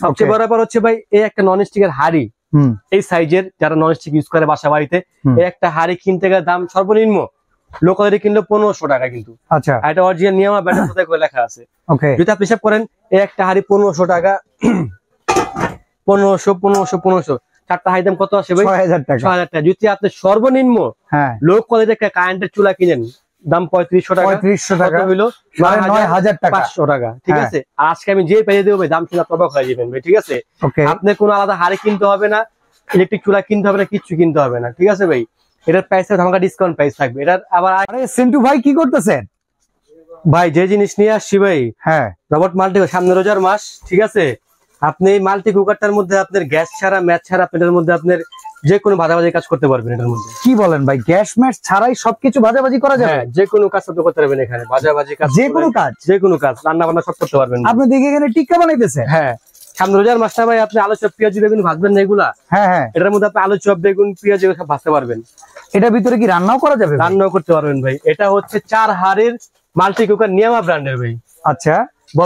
সবচেয়ে বড় ব্যাপার হচ্ছে ভাই এই একটা নন স্টিকের হাড়ি, এই সাইজের যারা নন স্টিক ইউজ করে বাসা বাড়িতে, এই একটা হাড়ি কিনতে গেলে দাম সর্বনিম্ন লোকালি কিনলে 1500 টাকা কিন্তু। আচ্ছা, এটা অরিজিনাল নিয়ামা ব্র্যান্ডের সাথে করে লেখা আছে। ওকে, যদি আপনি হিসাব করেন এই একটা হাড়ি 1500 টাকা, 1500 চারটা হাড়ি দাম কত আসে ভাই? 6000 টাকা। 6000 টাকা। যদি আপনি সর্বনিম্ন লো কোয়ালিটির একটা কারেন্টের চুলা কিনেন দাম 3500 টাকা, 3500 টাকা হইলো 9500 টাকা, 500 টাকা, ঠিক আছে। আর আজকে আমি যে পেয়ে দেবো ভাই দাম শুনে অবাক হয়ে যাবেন ভাই, ঠিক আছে। আপনি কোনো আলাদা হাড়ি কিনতে হবে না, ইলেকট্রিক চুলা কিনতে হবে না, কিচ্ছু কিনতে হবে না, ঠিক আছে ভাই। এটার প্রাইসে ধামাকা ডিসকাউন্ট প্রাইস থাকবে। এটার আবার সিন্টু ভাই কি করতেছেন ভাই? যে জিনিস নিয়ে আসছি ভাই, রবট মাল্টি, সামনে রোজার মাস, ঠিক আছে। আপনি এই মাল্টি কুকারটার মধ্যে আপনার গ্যাস ছাড়া ম্যাচ ছাড়া এটার মধ্যে আপনার যে কোনো ভাজাভাজি কাজ করতে পারবেন এটার মধ্যে। কি বলেন ভাই? গ্যাস ম্যাচ ছাড়াই সবকিছু ভাজাভাজি করা যাবে? যে কোনো কাজ আপনি করতে পারবেন এখানে, ভাজাভাজি কাজ, যে কোনো কাজ রান্না বান্না সব করতে পারবেন। আপনি দেখে এখানে টিক্কা বানাইতেছেন? হ্যাঁ, সামনে রোজার মাসটা ভাই আপনি আলু চপ পেঁয়াজ বেগুন ভাজবেন না এগুলা? হ্যাঁ, এটার মধ্যে আপনি আলু চপ বেগুন পেঁয়াজ এগুলো সব ভাজতে পারবেন। এটার ভিতরে কি রান্নাও করা যাবে? রান্নাও করতে পারবেন ভাই। এটা হচ্ছে 4 হাড়ির মাল্টি কুকার নিয়ামা ব্র্যান্ডের ভাই। আচ্ছা,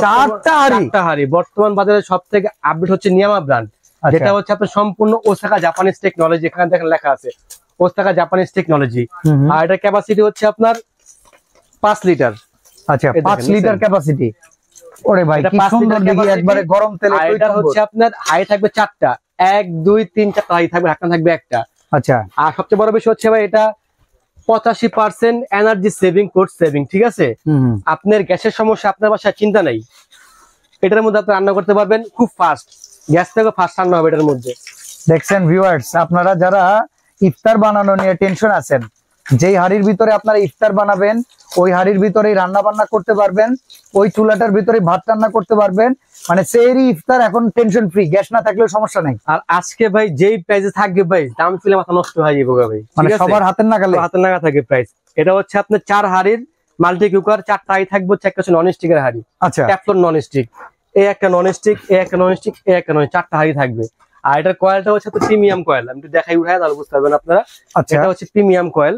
4টা হাড়ি বর্তমান বাজারে সব থেকে আপডেট হচ্ছে নিয়ামা ব্র্যান্ড, যেটা হচ্ছে আপনার সম্পূর্ণ ওসাকা জাপানিজ টেকনোলজি। এখানে দেখেন লেখা আছে ওসাকা জাপানিজ টেকনোলজি। আর এটা ক্যাপাসিটি হচ্ছে আপনার 5 লিটার। আচ্ছা, 5 লিটার ক্যাপাসিটি। ওরে ভাই কি সুন্দর দেখি, একবারে গরম তেলে। এটা হচ্ছে আপনার হাই থাকবে 4টা, 1 2 3 4টা হাই থাকবে, ঢাকনা থাকবে একটা। আচ্ছা, আর সবচেয়ে বড় বিষয় হচ্ছে ভাই এটা 85% এনার্জি সেভিং, কোস্ট সেভিং, ঠিক আছে। আপনার গ্যাসের সমস্যা আপনার বাসায় চিন্তা নাই, এটার মধ্যে আপনি রান্না করতে পারবেন খুব ফাস্ট, গ্যাস থেকে ফাস্ট রান্না হবে এটার মধ্যে। দেখছেন ভিউয়ার্স, আপনারা যারা ইফতার বানানো নিয়ে টেনশন আছেন, যেই হাড়ির ভিতরে আপনারা ইফতার বানাবেন ওই হাড়ির ভিতরেই রান্না বান্না করতে পারবেন, ওই চুলাটার ভিতরে ভাত রান্না করতে পারবেন, মানে সেহরি ইফতার এখন টেনশন ফ্রি, গ্যাস না থাকলেও সমস্যা নাই। আর আজকে ভাই যেই প্রাইসে থাকবে ভাই দাম শুনলে মাথা নষ্ট হয়ে যাবে ভাই, মানে সবার হাতের নাগালে থাকে প্রাইস। এটা হচ্ছে আপনার 4 হাড়ির মাল্টি কুকার, 4টা হাড়ি থাকবে, হচ্ছে একটা নন স্টিকের হাড়ি। আচ্ছা, ট্যাফলন নন স্টিক, এই একটা নন স্টিক, এই একটা নন স্টিক, এই একটা নন, 4টা হাড়ি থাকবে। আর এটার কয়েলটা হচ্ছে প্রিমিয়াম কয়েল, আমি দেখাই উঠাই তাহলে বুঝতে পারবেন আপনারা। এটা হচ্ছে প্রিমিয়াম কয়েল,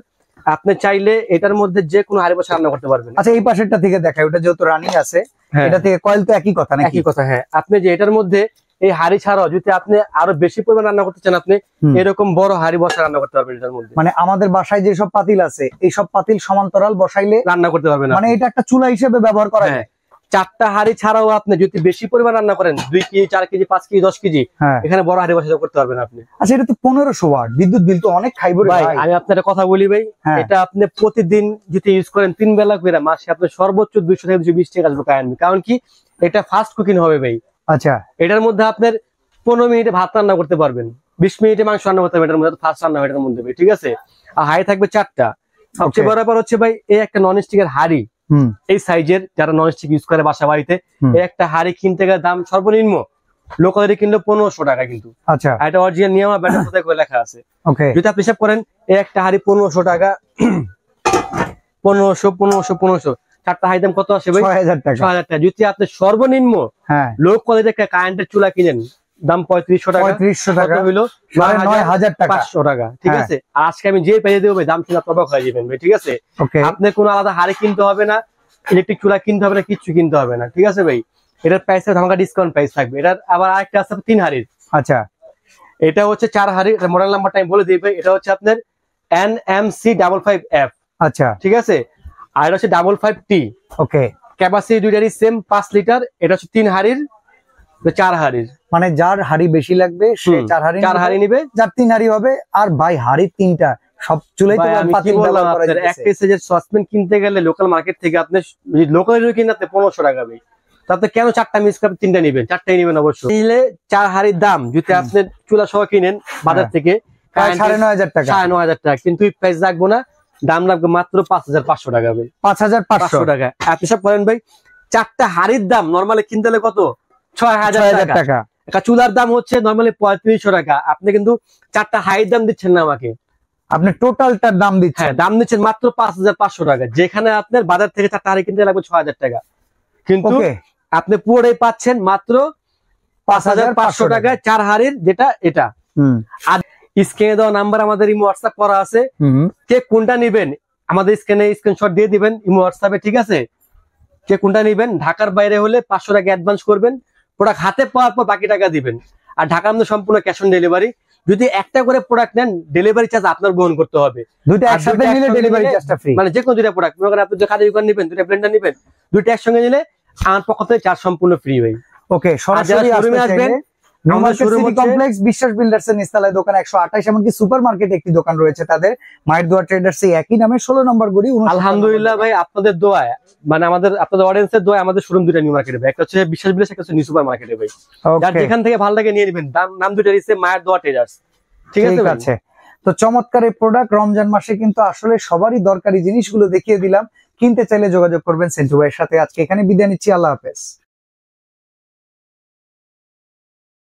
আপনি চাইলে এটার মধ্যে যে কোনো হাড়ি বসে রান্না করতে পারবেন। আচ্ছা, এই পাশেরটা থেকে দেখাই, ওটা যেহেতু রানিং আছে, এটা থেকে কয়েল তো একই কথা নাকি? একই কথা, হ্যাঁ। আপনি যে এটার মধ্যে এই হাড়ি ছাড়াও যদি আপনি আরো বেশি পরিমাণ রান্না করতে চান, আপনি এরকম বড় হাড়ি বসে রান্না করতে পারবেন এটার মধ্যে। মানে আমাদের বাসায় যেসব পাতিল আছে এই সব পাতিল সমান্তরাল বসাইলে রান্না করতে পারবেন, মানে এটা একটা চুলা হিসেবে ব্যবহার করা যায়। 4টা হাড়ি ছাড়াও আপনি যদি বেশি পরিমাণ রান্না করেন, 2 কেজি 4 কেজি 5 কেজি 10 কেজি, এখানে বড় হাড়ি বসে করতে পারবেন আপনি। আচ্ছা, এটা তো 1500 ওয়াট, বিদ্যুৎ বিল তো অনেক খাইব রে ভাই। আমি আপনার কথা বলি ভাই, এটা আপনি প্রতিদিন যদি ইউজ করেন 3 বেলা করে, মাসে আপনি সর্বোচ্চ 200 থেকে 220 টাকা আসবে কারেন্ট। কারণ কি এটা ফাস্ট কুকিং হবে ভাই। আচ্ছা, এটার মধ্যে আপনার 15 মিনিটে ভাত রান্না করতে পারবেন, 20 মিনিটে মাংস রান্না করতে পারবেন, এটার মধ্যে ফাস্ট রান্না হবে এটার মধ্যে ভাই, ঠিক আছে। আর হাড়ি থাকবে 4টা। সবচেয়ে বড় ব্যাপার হচ্ছে ভাই এই একটা নন স্টিকের হাড়ি, এই সাইজের যারা নন স্টিক ইউজ করে বাসা বাড়িতে, এই একটা হাড়ি কিনতে গেলে দাম সর্বনিম্ন লোকালি কিনলে 1500 টাকা কিন্তু। আচ্ছা, এটা অরিজিনাল নিয়ামা ব্র্যান্ডের সাথে করে লেখা আছে। যদি আপনি হিসাব করেন এই একটা হাড়ি 1500 টাকা, 1500 4টা হাড়ি দাম কত আসে ভাই? 6000 টাকা। 6000 টাকা। যদি আপনি সর্বনিম্ন লো কোয়ালিটির একটা কারেন্টের চুলা কিনেন দাম 3500 টাকা, 3500 টাকা হইলো 9500 টাকা, 500 টাকা, ঠিক আছে। আর আজকে আমি যে পেয়ে দেবো ভাই দাম শুনে অবাক হয়ে যাবেন ভাই, ঠিক আছে। আপনি কোনো আলাদা হাড়ি কিনতে হবে না, ইলেকট্রিক চুলা কিনতে হবে না, কিচ্ছু কিনতে হবে না, ঠিক আছে ভাই। এটার প্রাইসে ধামাকা ডিসকাউন্ট প্রাইস থাকবে। এটার আবার আরেকটা আছে 3 হাড়ির। আচ্ছা, এটা হচ্ছে 4 হাড়ি, মডেল নাম্বারটা আমি বলে দিই ভাই। এটা হচ্ছে আপনার NMC55F। আচ্ছা, ঠিক আছে। আর এটা হচ্ছে 55T। ওকে, ক্যাপাসিটি দুইটারই সেম 5 লিটার। এটা হচ্ছে 3 হাড়ির, 4 হাড়ির। মানে যার হাড়ি বেশি লাগবে সে 4 হাড়ি নিবে, যার 3 হাড়ি হবে। আর ভাই হাড়ি 3টা সব চুলাই তো পাতিল ব্যবহার করা যায়। এক কেজি সসপ্যান কিনতে গেলে লোকাল মার্কেট থেকে আপনি লোকাল কিনতে 1500 টাকা ভাই, তাতে কেন 4টা মিস করে 3টা নেবেন? 4টাই নেবেন অবশ্যই। নিলে 4 হাড়ির দাম যদি আপনি চুলা সহ কিনেন বাজার থেকে 9500 টাকা, 9500 টাকা, কিন্তু এই প্রাইস রাখবো না, দাম লাগবে মাত্র 5500 টাকা ভাই। 5500 টাকা। আপনি সব করেন ভাই, 4টা হাড়ির দাম নরমালি কিনতে হলে কত? 6000 টাকা। একটা চুলার দাম হচ্ছে নরমালি 3500 টাকা। আপনি কিন্তু 4টা হাড়ির দাম দিচ্ছেন না আমাকে, আপনি টোটালটার দাম দিচ্ছেন। দাম দিচ্ছেন মাত্র 5500 টাকা, যেখানে আপনার বাজার থেকে 4টা হাড়ি কিনতে লাগবে 6000 টাকা, কিন্তু আপনি পুরোটাই পাচ্ছেন মাত্র 5500 টাকায় 4 হাড়ির, যেটা এটা। আর স্ক্রিনে দেওয়া নাম্বার আমাদের ইমো হোয়াটসঅ্যাপ করা আছে, কে কোনটা নিবেন আমাদের স্ক্রিনে স্ক্রিনশট দিয়ে দিবেন ইমো হোয়াটসঅ্যাপে, ঠিক আছে। কে কোনটা নিবেন, ঢাকার বাইরে হলে 500 টাকা অ্যাডভান্স করবেন, প্রোডাক্ট হাতে পাওয়ার পর বাকি টাকা দিবেন। আর ঢাকার মধ্যে সম্পূর্ণ ক্যাশ অন ডেলিভারি। যদি একটা করে প্রোডাক্ট নেন ডেলিভারি চার্জ আপনার বহন করতে হবে। দুইটা একসাথে নিলে ডেলিভারি চার্জটা ফ্রি, মানে যে কোনো দুইটা প্রোডাক্ট, মনে করেন আপনি যে কাজে ইউকার নেবেন, দুইটা ব্লেন্ডার নেবেন, দুইটা একসঙ্গে নিলে আমার পক্ষ থেকে চার্জ সম্পূর্ণ ফ্রি ভাই। ওকে, সরাসরি শোরুমে আসবেন। আমাদের শোরুম কমপ্লেক্স বিশ্বাস বিল্ডার্স এর নিচতলায় দোকান 128, এমনকি সুপার মার্কেটে একটি দোকান রয়েছে তাদের, মায়ের দোয়া ট্রেডার্স একই নামে 16 নম্বর গলি। আলহামদুলিল্লাহ ভাই, আপনাদের দোয়ায়, মানে আপনাদের অডিয়েন্সের দোয়ায় আমাদের শোরুম দুইটা নিউ মার্কেটে ভাই, একটা হচ্ছে বিশ্বাস বিল্ডার্স, একটা হচ্ছে নিউ সুপার মার্কেটে ভাই। যার যেখান থেকে ভালো লাগে নিয়ে নেবেন। নাম দুইটা দিচ্ছে মায়ের দোয়া ট্রেডার্স। ঠিক আছে। তো চমৎকার এই প্রোডাক্ট, রমজান মাসে কিন্তু আসলে সবারই দরকারি জিনিসগুলো দেখিয়ে দিলাম। কিনতে চাইলে যোগাযোগ করবেন সেন্টু ভাইয়ের সাথে। আজকে এখানে বিদায় নিচ্ছি, আল্লাহ হাফেজ।